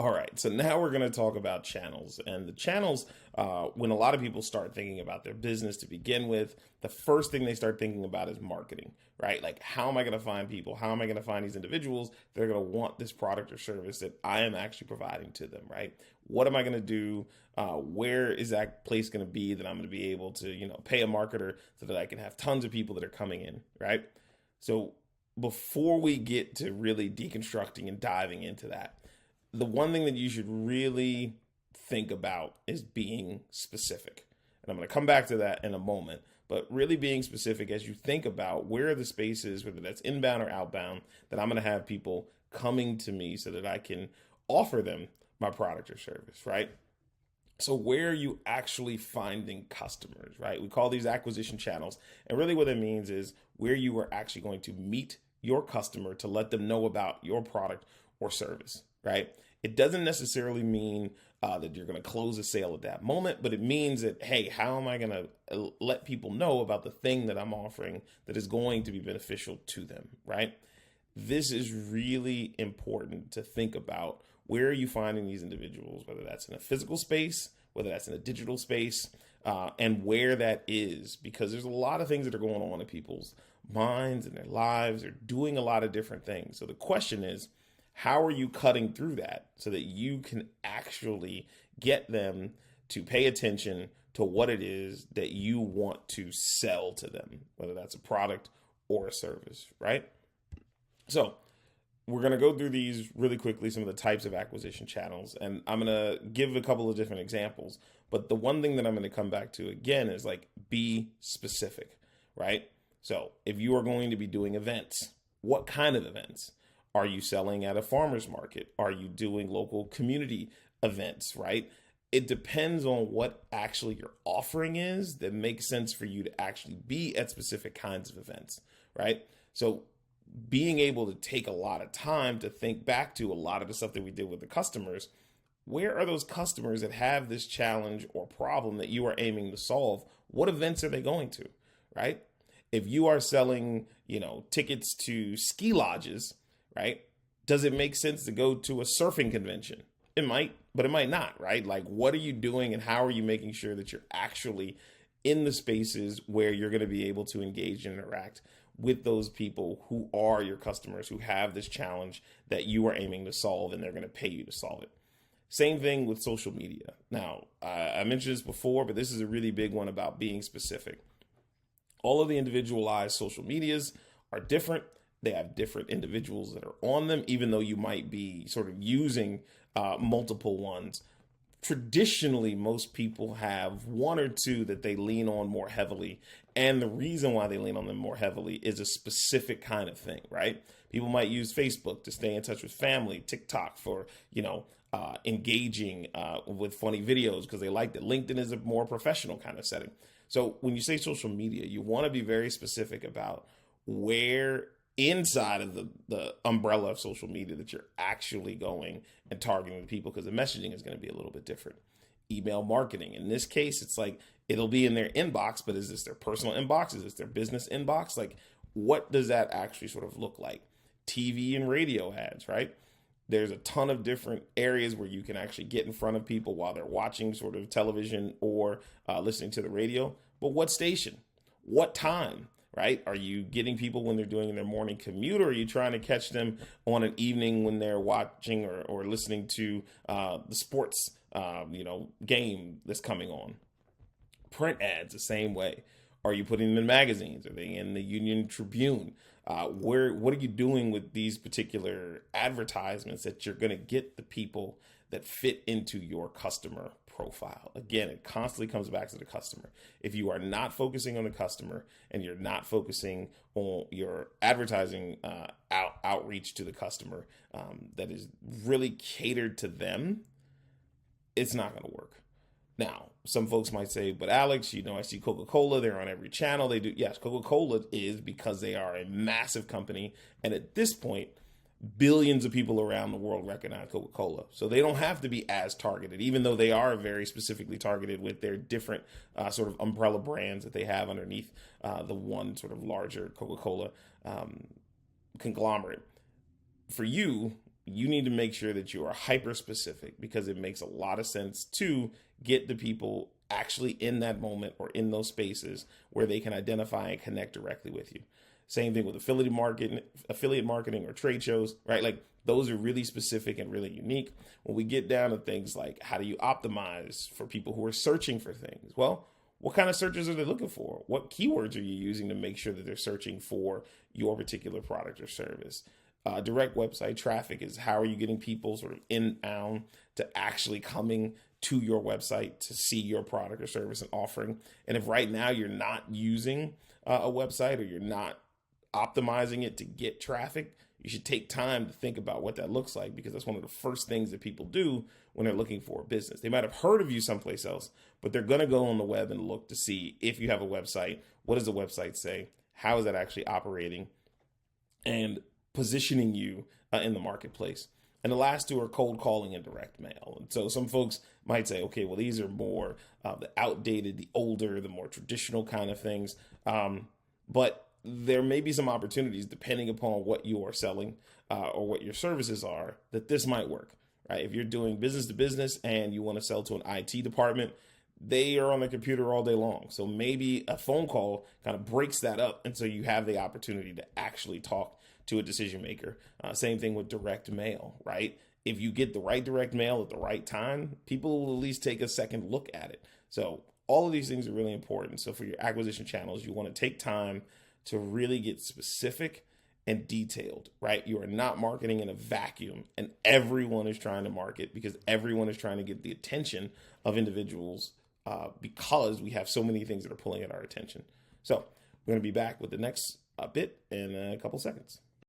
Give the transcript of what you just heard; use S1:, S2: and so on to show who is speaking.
S1: All right, so now we're going to talk about channels. And the channels, when a lot of people start thinking about their business to begin with, the first thing they start thinking about is marketing, right? Like, how am I going to find people? How am I going to find these individuals that are going to want this product or service that I am actually providing to them, right? What am I going to do? Where is that place going to be that I'm going to be able to, pay a marketer so that I can have tons of people that are coming in, right? So before we get to really deconstructing and diving into that, the one thing that you should really think about is being specific. And I'm going to come back to that in a moment, but really being specific as you think about where are the spaces, whether that's inbound or outbound, that I'm going to have people coming to me so that I can offer them my product or service, right? So where are you actually finding customers, right? We call these acquisition channels. And really what it means is where you are actually going to meet your customer to let them know about your product or service, right? It doesn't necessarily mean that you're going to close a sale at that moment, but it means that, hey, how am I going to let people know about the thing that I'm offering that is going to be beneficial to them, right? This is really important to think about. Where are you finding these individuals, whether that's in a physical space, whether that's in a digital space, and where that is, because there's a lot of things that are going on in people's minds and their lives. They're doing a lot of different things. So the question is, how are you cutting through that so that you can actually get them to pay attention to what it is that you want to sell to them, whether that's a product or a service, right? So we're going to go through these really quickly, some of the types of acquisition channels, and I'm going to give a couple of different examples. But the one thing that I'm going to come back to again is like, be specific, right? So if you are going to be doing events, what kind of events? Are you selling at a farmer's market? Are you doing local community events, right? It depends on what actually your offering is that makes sense for you to actually be at specific kinds of events, right? So being able to take a lot of time to think back to a lot of the stuff that we did with the customers, where are those customers that have this challenge or problem that you are aiming to solve? What events are they going to, right? If you are selling, tickets to ski lodges, right? Does it make sense to go to a surfing convention? It might, but it might not, right? Like, what are you doing and how are you making sure that you're actually in the spaces where you're going to be able to engage and interact with those people who are your customers, who have this challenge that you are aiming to solve and they're going to pay you to solve it. Same thing with social media. Now, I mentioned this before, but this is a really big one about being specific. All of the individualized social medias are different. They have different individuals that are on them, even though you might be sort of using multiple ones. Traditionally, most people have one or two that they lean on more heavily. And the reason why they lean on them more heavily is a specific kind of thing, right? People might use Facebook to stay in touch with family, TikTok for, engaging with funny videos because they like that. LinkedIn is a more professional kind of setting. So when you say social media, you want to be very specific about where inside of the umbrella of social media that you're actually going and targeting the people, because the messaging is going to be a little bit different. Email marketing. In this case, it's like it'll be in their inbox, but is this their personal inbox? Is this their business inbox? Like, what does that actually sort of look like? TV and radio ads, right? There's a ton of different areas where you can actually get in front of people while they're watching sort of television or listening to the radio. But what station? What time? Right? Are you getting people when they're doing their morning commute, or are you trying to catch them on an evening when they're watching or listening to the sports, game that's coming on? Print ads the same way. Are you putting them in magazines? Are they in the Union Tribune? What are you doing with these particular advertisements that you're going to get the people that fit into your customer profile? Again, it constantly comes back to the customer. If you are not focusing on the customer and you're not focusing on your advertising outreach to the customer that is really catered to them, it's not going to work. Now, some folks might say, but Alex, I see Coca-Cola, they're on every channel. They do. Yes, Coca-Cola is, because they are a massive company. And at this point, billions of people around the world recognize Coca-Cola. So they don't have to be as targeted, even though they are very specifically targeted with their different sort of umbrella brands that they have underneath the one sort of larger Coca-Cola conglomerate. For you, you need to make sure that you are hyper specific, because it makes a lot of sense to get the people actually in that moment or in those spaces where they can identify and connect directly with you. Same thing with affiliate marketing or trade shows, right? Like those are really specific and really unique. When we get down to things like how do you optimize for people who are searching for things? Well, what kind of searches are they looking for? What keywords are you using to make sure that they're searching for your particular product or service? Direct website traffic is how are you getting people sort of inbound to actually coming to your website to see your product or service and offering. And if right now you're not using a website or you're not optimizing it to get traffic, you should take time to think about what that looks like, because that's one of the first things that people do when they're looking for a business. They might have heard of you someplace else, but they're going to go on the web and look to see if you have a website. What does the website say? How is that actually operating and positioning you in the marketplace? And the last two are cold calling and direct mail. And so some folks might say, okay, well, these are more the outdated, the older, the more traditional kind of things. But there may be some opportunities depending upon what you are selling or what your services are, that this might work, right? If you're doing business to business and you want to sell to an IT department, they are on the computer all day long. So maybe a phone call kind of breaks that up. And so you have the opportunity to actually talk to a decision maker. Same thing with direct mail, right? If you get the right direct mail at the right time, people will at least take a second look at it. So all of these things are really important. So for your acquisition channels, you want to take time to really get specific and detailed, right? You are not marketing in a vacuum, and everyone is trying to market because everyone is trying to get the attention of individuals because we have so many things that are pulling at our attention. So we're going to be back with the next bit in a couple seconds.